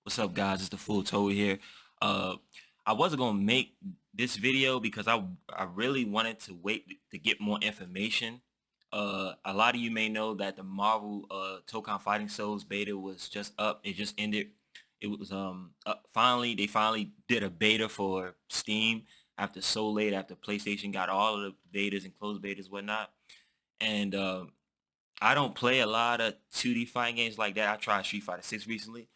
What's up, guys? It's the Full Toe here. Uh, I wasn't gonna make this video because I really wanted to wait to get more information. A lot of you may know that the Marvel Tokon Fighting Souls beta was just up. It just ended. It was they finally did a beta for Steam after so late, after PlayStation got all of the betas and closed betas, whatnot. And I don't play a lot of 2D fighting games like that. I tried Street Fighter 6 recently.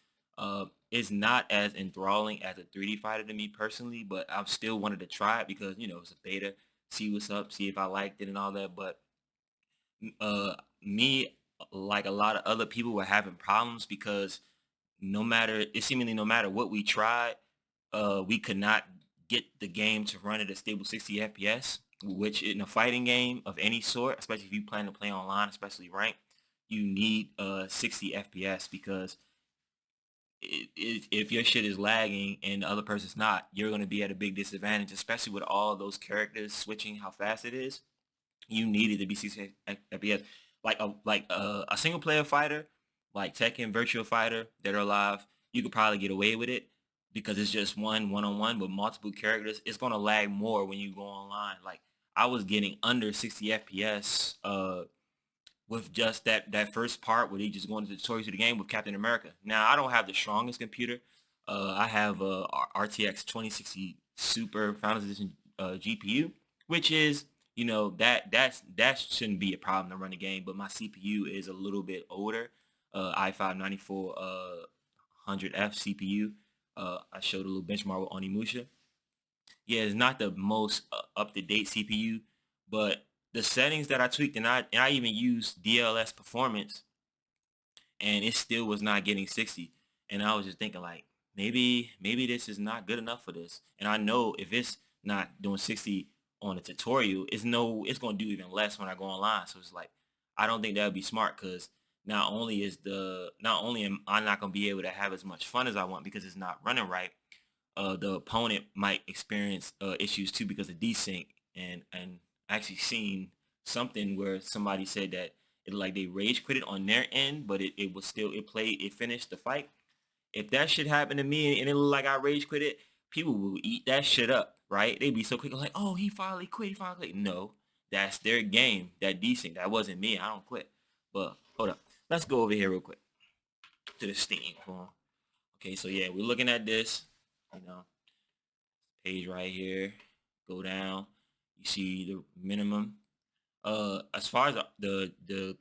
It's not as enthralling as a 3D fighter to me personally, but I still wanted to try it because, it's a beta, see what's up, see if I liked it and all that. But me, like a lot of other people, were having problems because seemingly no matter what we tried, we could not get the game to run at a stable 60 FPS, which in a fighting game of any sort, especially if you plan to play online, especially ranked, you need 60 FPS because if your shit is lagging and the other person's not, you're going to be at a big disadvantage, especially with all those characters switching how fast it is. You need it to be 60 FPS. Like a single player fighter, like Tekken, Virtua Fighter, Dead or Alive, you could probably get away with it because it's just one-on-one, but multiple characters, it's going to lag more when you go online. Like, I was getting under 60 FPS with just that first part where they just go into the tutorial to the game with Captain America. Now, I don't have the strongest computer. I have a RTX 2060 Super Founders Edition GPU, which is, that shouldn't be a problem to run the game, but my CPU is a little bit older. i5-9400F CPU. I showed a little benchmark with Onimusha. Yeah, it's not the most up-to-date CPU, but the settings that I tweaked, and I even used DLS performance, and it still was not getting 60. And I was just thinking, like, maybe this is not good enough for this. And I know if it's not doing 60 on a tutorial, it's going to do even less when I go online. So it's like, I don't think that would be smart, because not only am I not going to be able to have as much fun as I want because it's not running right, the opponent might experience issues too because of desync. And actually seen something where somebody said that like they rage quit it on their end, but it finished the fight. If that shit happened to me and it looked like I rage quit it, people will eat that shit up, right? They'd be so quick, like, oh, he finally quit. No, that's their game. That desync. That wasn't me. I don't quit. But hold up. Let's go over here real quick to the Steam. Okay, so yeah, we're looking at this, page right here. Go down. You see the minimum. As far as the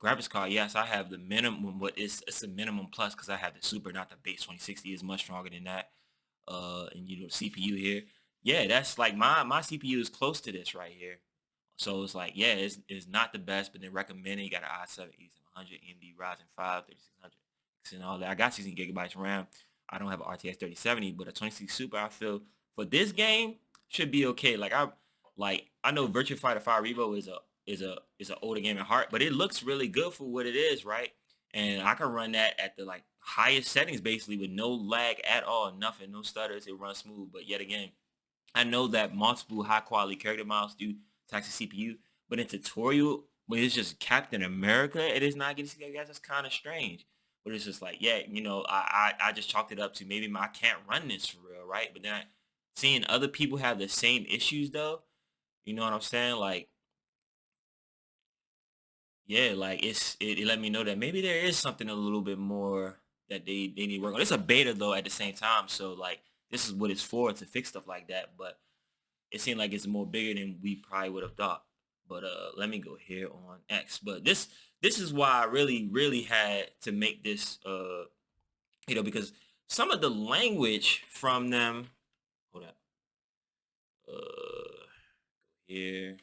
graphics card, yes, I have the minimum, but it's a minimum plus because I have the super, not the base 2060 is much stronger than that. And the CPU here, yeah, that's like my CPU is close to this right here. So it's like, yeah, it's not the best, but then recommended. You got an i7 8700 AMD Ryzen 5 3600 and all that. I got 16 gigabytes RAM. I don't have an RTX 3070, but a 2060 Super, I feel for this game should be okay. Like I know Virtua Fighter 5 Revo is an older game at heart, but it looks really good for what it is, right? And I can run that at the like highest settings basically with no lag at all, nothing, no stutters. It runs smooth. But yet again, I know that multiple high quality character models do tax the CPU, but in tutorial when it's just Captain America, it is not getting CPU. That's kind of strange. But it's just like, yeah, I just chalked it up to maybe I can't run this for real, right? But then seeing other people have the same issues though, you know what I'm saying? Like, yeah, like it let me know that maybe there is something a little bit more that they need to work on. It's a beta though at the same time, so like this is what it's for, to fix stuff like that. But it seemed like it's more bigger than we probably would have thought. But let me go here on X. But this is why I really had to make this because some of the language from them, hold up, here.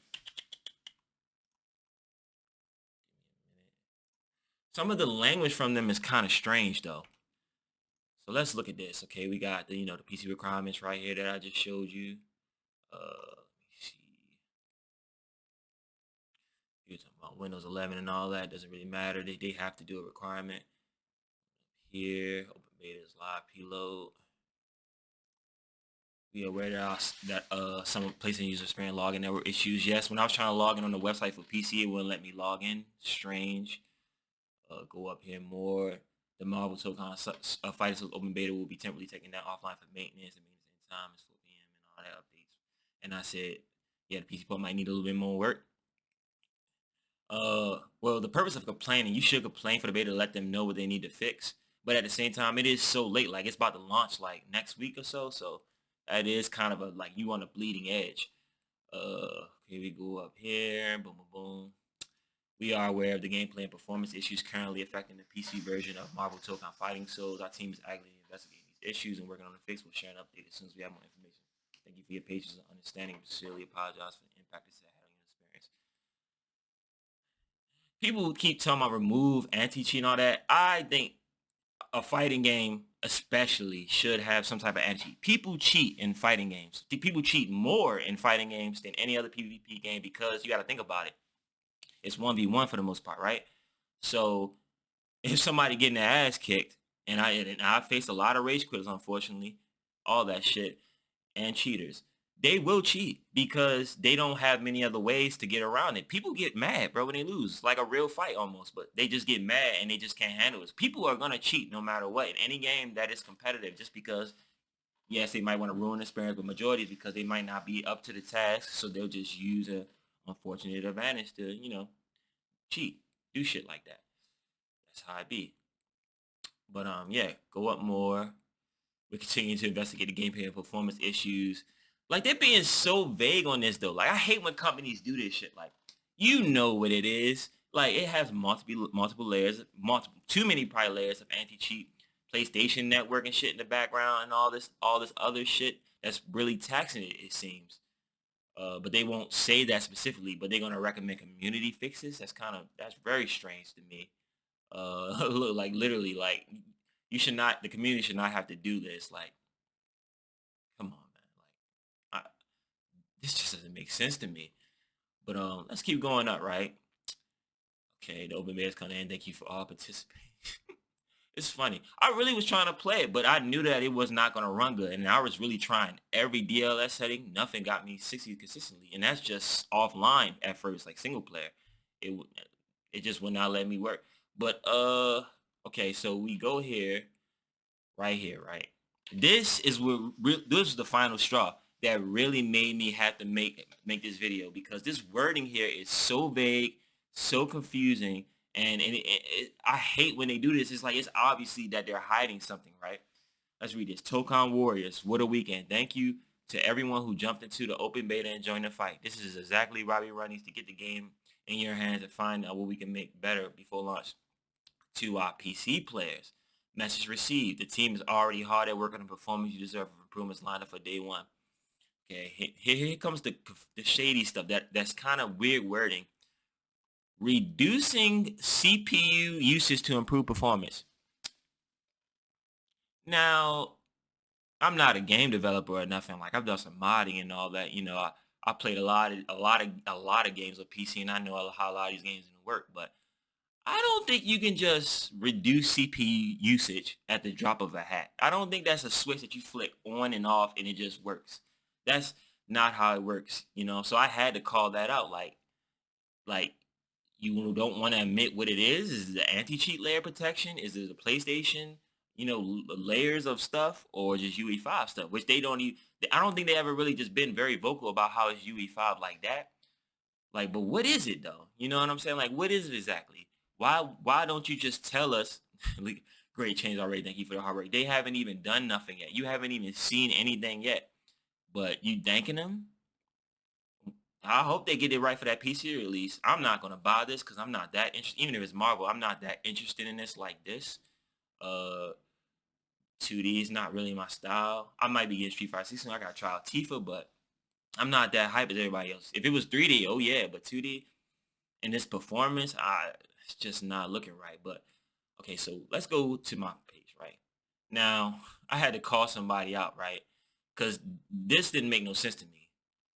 Some of the language from them is kind of strange though. So let's look at this. Okay, we got the the PC requirements right here that I just showed you. Let me see. You're talking about Windows 11 and all that. Doesn't really matter. They have to do a requirement. Here, open betas, live preload. Be aware that some PlayStation users experience login network issues. Yes, when I was trying to log in on the website for PC, it wouldn't let me log in. Strange. Go up here more. The 𝘠𝘁𝘭𝘂 fighter source open beta will be temporarily taken down offline for maintenance and maintenance time is 4 p.m. and all that updates. And I said, yeah, the PC port might need a little bit more work. Well, the purpose of complaining, you should complain for the beta to let them know what they need to fix. But at the same time, it is so late. Like, it's about to launch like next week or so. So that is kind of a, like, you on the bleeding edge. Here we go up here. Boom, boom, boom. We are aware of the gameplay and performance issues currently affecting the PC version of 𝘠𝘁𝘭𝘂 Fighting Souls. Our team is actively investigating these issues and working on the fix. We'll share an update as soon as we have more information. Thank you for your patience and understanding. We sincerely apologize for the impact this had on your experience. People keep telling me remove anti-cheat and all that. I think a fighting game especially should have some type of anti-cheat. People cheat in fighting games. People cheat more in fighting games than any other PvP game because you got to think about it. It's 1v1 for the most part, right? So if somebody getting their ass kicked, and I faced a lot of rage quitters, unfortunately, all that shit, and cheaters, they will cheat because they don't have many other ways to get around it. People get mad, bro, when they lose, like a real fight almost, but they just get mad and they just can't handle it. People are gonna cheat no matter what in any game that is competitive, just because, yes, they might want to ruin the experience, but majority is because they might not be up to the task, so they'll just use a unfortunate advantage to, you know, cheat, do shit like that. That's how it be. But yeah, go up more. We continue to investigate the gameplay and performance issues. Like, they're being so vague on this though. Like, I hate when companies do this shit. Like, you know what it is. Like, it has multiple layers, too many probably layers of anti-cheat, PlayStation Network and shit in the background, and all this other shit that's really taxing it, it seems. But they won't say that specifically, but they're gonna recommend community fixes. That's very strange to me. Look, like, literally, like, the community should not have to do this. Like, come on, man. Like, this just doesn't make sense to me. But let's keep going up, right? Okay, the open beta is coming in. Thank you for all participating. It's funny. I really was trying to play it, but I knew that it was not going to run good. And I was really trying every DLS setting. Nothing got me 60 consistently. And that's just offline at first, like single player. It just would not let me work. But, okay, so we go here, right? This is this is the final straw that really made me have to make this video, because this wording here is so vague, so confusing. And I hate when they do this. It's like, it's obviously that they're hiding something, right? Let's read this. Tokon Warriors, what a weekend. Thank you to everyone who jumped into the open beta and joined the fight. This is exactly why we run these, to get the game in your hands and find out what we can make better before launch. To our PC players, message received. The team is already hard at work on the performance you deserve for improvements lined up for day one. Okay, here comes the shady stuff. That's kind of weird wording. Reducing CPU usage to improve performance. Now, I'm not a game developer or nothing. Like, I've done some modding and all that. You know, I played a lot of games with PC, and I know how a lot of these games work. But I don't think you can just reduce CPU usage at the drop of a hat. I don't think that's a switch that you flick on and off and it just works. That's not how it works, you know. So I had to call that out. Like, you don't want to admit what it is. Is it the anti-cheat layer protection? Is it the PlayStation, you know, layers of stuff, or just UE5 stuff? Which they don't even. I don't think they ever really just been very vocal about how it's UE5 like that. Like, but what is it though? You know what I'm saying? Like, what is it exactly? Why don't you just tell us? Great change already. Thank you for the hard work. They haven't even done nothing yet. You haven't even seen anything yet. But you thanking them? I hope they get it right for that PC release. I'm not gonna buy this because I'm not that interested. Even if it's Marvel, I'm not that interested in this like this. 2D is not really my style. I might be getting Street Fighter 6. I gotta try out Tifa, but I'm not that hype as everybody else. If it was 3D, oh yeah, but 2D and this performance, it's just not looking right. But okay, so let's go to my page right now. I had to call somebody out, right? Because this didn't make no sense to me.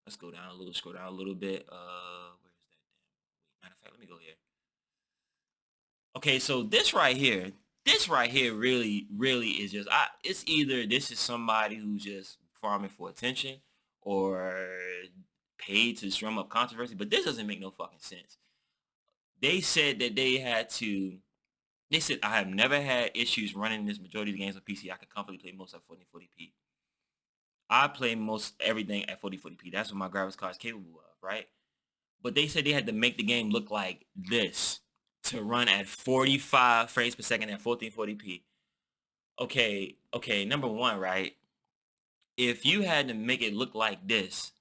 Let's go down a little, scroll down a little bit. Where's that damn? Matter of fact, let me go here. Okay, so this right here really is just, it's either this is somebody who's just farming for attention or paid to drum up controversy, but this doesn't make no fucking sense. They said that they had to They said I have never had issues running this majority of the games on PC. I can comfortably play most at 1440p. I play most everything at 4040p. That's what my graphics card is capable of, right? But they said they had to make the game look like this to run at 45 frames per second at 1440p. Okay, number one, right? If you had to make it look like this,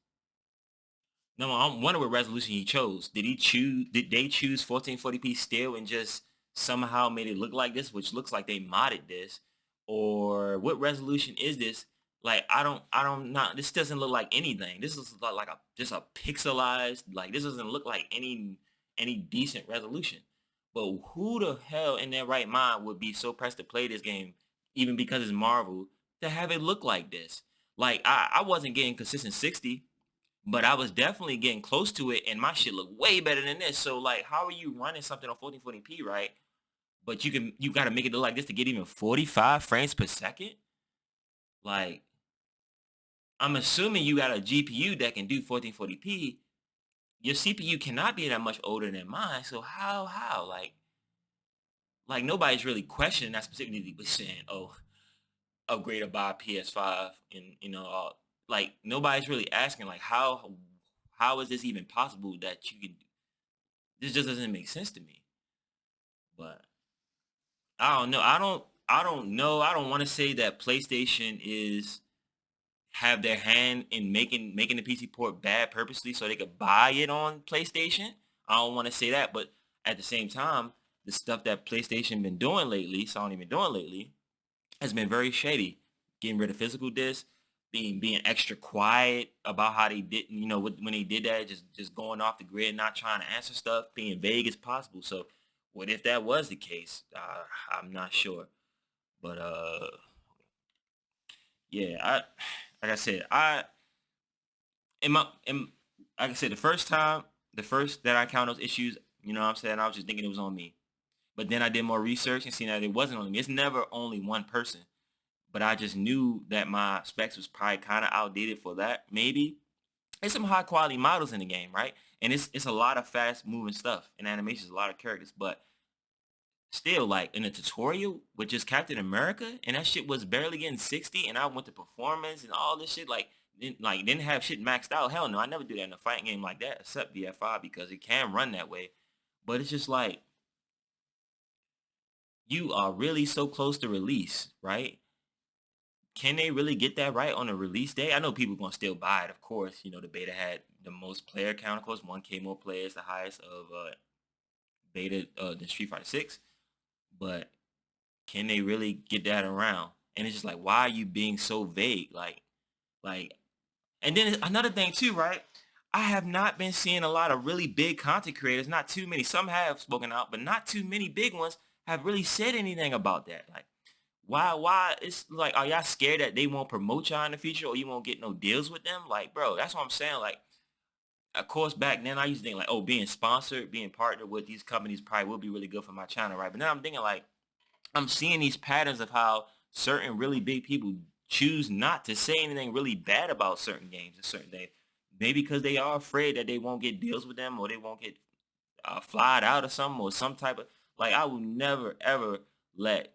no, I wonder what resolution he chose. Did they choose 1440p still and just somehow made it look like this, which looks like they modded this? Or what resolution is this? Like, not, this doesn't look like anything. This is like just a pixelized, like, this doesn't look like any decent resolution. But who the hell in their right mind would be so pressed to play this game, even because it's Marvel, to have it look like this? Like, I wasn't getting consistent 60, but I was definitely getting close to it, and my shit looked way better than this. So, like, how are you running something on 1440p, right? But you got to make it look like this to get even 45 frames per second? Like, I'm assuming you got a GPU that can do 1440p. Your CPU cannot be that much older than mine. So how? Like nobody's really questioning that specifically, but saying, oh, upgrade or buy a PS5, and like nobody's really asking like how is this even possible that you could. This just doesn't make sense to me. But I don't know. I don't know. I don't want to say that PlayStation is have their hand in making the PC port bad purposely so they could buy it on PlayStation. I don't want to say that, but at the same time, the stuff that PlayStation been doing lately, Sony been doing lately, has been very shady. Getting rid of physical discs, being extra quiet about how they did, when they did that, just going off the grid, not trying to answer stuff, being vague as possible. So, what if that was the case? I'm not sure, but yeah, like I said, in my in like I said, the first that I encountered those issues, you know what I'm saying, I was just thinking it was on me. But then I did more research and seen that it wasn't on me. It's never only one person. But I just knew that my specs was probably kind of outdated for that. Maybe there's some high quality models in the game, right? And it's a lot of fast moving stuff and animations, a lot of characters. But still, like in a tutorial with just Captain America, and that shit was barely getting 60, and I went to performance and all this shit, didn't have shit maxed out. Hell no, I never do that in a fighting game like that, except VF5 because it can run that way. But it's just like you are really so close to release, right? Can they really get that right on a release day? I know people gonna still buy it, of course. The beta had the most player count, of course, 1K more players, the highest of beta than Street Fighter 6. But can they really get that around? And it's just like, why are you being so vague? Like, and then another thing too, right? I have not been seeing a lot of really big content creators. Not too many. Some have spoken out, but not too many big ones have really said anything about that. Like, why? It's like, are y'all scared that they won't promote y'all in the future, or you won't get no deals with them? Like, bro, that's what I'm saying. Like, of course, back then I used to think like, oh, being sponsored, being partnered with these companies probably would be really good for my channel, right? But now I'm thinking like, I'm seeing these patterns of how certain really big people choose not to say anything really bad about certain games and certain things. Maybe because they are afraid that they won't get deals with them, or they won't get flied out or something, or some type of, like, I will never ever let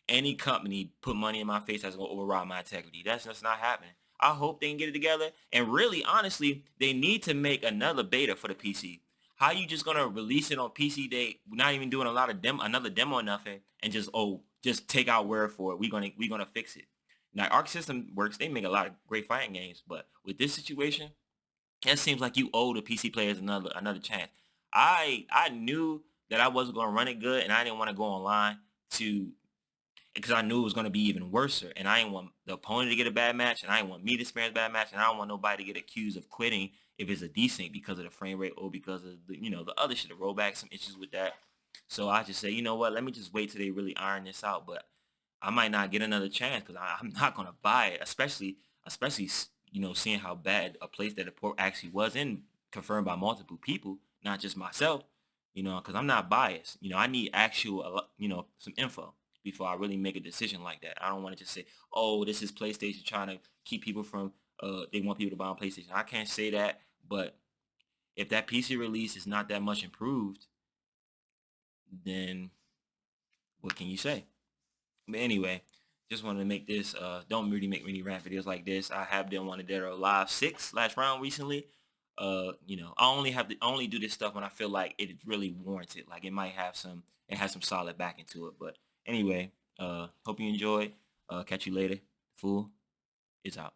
any company put money in my face that's gonna override my integrity. That's just not happening. I hope they can get it together. And really, honestly, they need to make another beta for the PC. How you just gonna release it on PC Day, not even doing a lot of another demo or nothing, and just take out word for it. We're gonna fix it. Now, Arc System Works, they make a lot of great fighting games, but with this situation, it seems like you owe the PC players another chance. I knew that I wasn't gonna run it good, and I didn't want to go online because I knew it was going to be even worse, and I didn't want the opponent to get a bad match, and I didn't want me to experience a bad match, and I don't want nobody to get accused of quitting if it's a decent because of the frame rate or because of the other shit, the rollback, some issues with that. So I just say, you know what, let me just wait till they really iron this out. But I might not get another chance because I'm not going to buy it, especially seeing how bad a place that the port actually was in, confirmed by multiple people, not just myself, because I'm not biased. I need actual, some info before I really make a decision like that. I don't want to just say, oh, this is PlayStation trying to keep people from, they want people to buy on PlayStation. I can't say that, but if that PC release is not that much improved, then what can you say? But anyway, just wanted to make this. Don't really make many rap videos like this. I have done one of their live 6 last round recently. You know, I only do this stuff when I feel like it really warranted. Like it has some solid backing to it. But anyway, hope you enjoyed. Catch you later. Fool is out.